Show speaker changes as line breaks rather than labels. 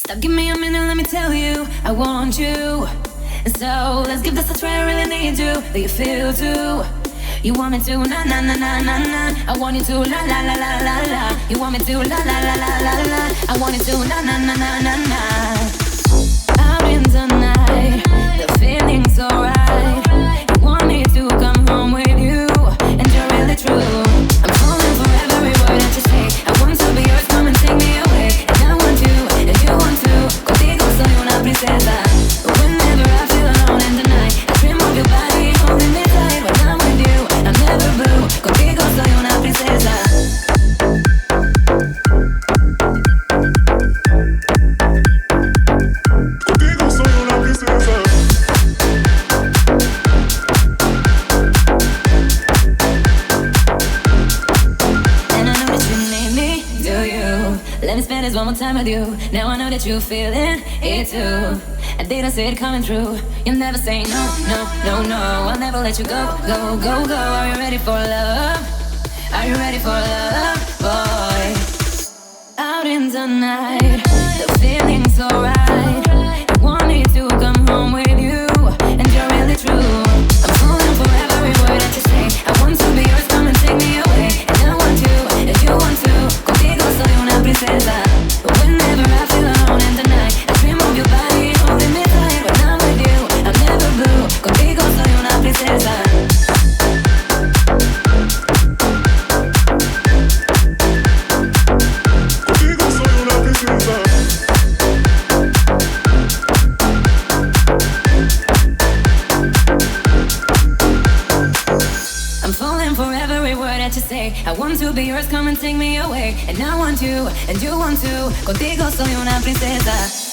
Stop, give me a minute, let me tell you, I want you. And so let's give this a try, I really need you. Do you feel too? You want me to, na na na na na na. I want you to, la la la la la la. You want me to, la la la la la la. I want you to, na na na na na na. Out in the night, the feeling's so right. You want me to come home with you, and you're really true. I'm falling for every word that you say. I want to be yours, come and take me away. And I want you, and you want to. Contigo soy una princesa. Whenever I feel alone in the night, I dream of your body holding me tight. When I'm with you, I'm never blue. Contigo soy una princesa. Let me spend this one more time with you. Now I know that you're feeling it too. I didn't see it coming true. You'll never say no, no, no, no. I'll never let you go, go, go, go. Are you ready for love? Are you ready for love, boy? Out in the night, the feeling's so right. You want me to come home with you, and you're really true. I'm falling for every word that you say. I want to be yours, come and take me away. And I want you, and you want to. Contigo soy una princesa. Whenever I feel alone in the night, I dream of your body holding me tight. When I'm with you, I'm never blue. Contigo soy una princesa. I'm falling for every word that you say. I want to be yours, come and take me away. And I want you, and you want to. Contigo soy una princesa.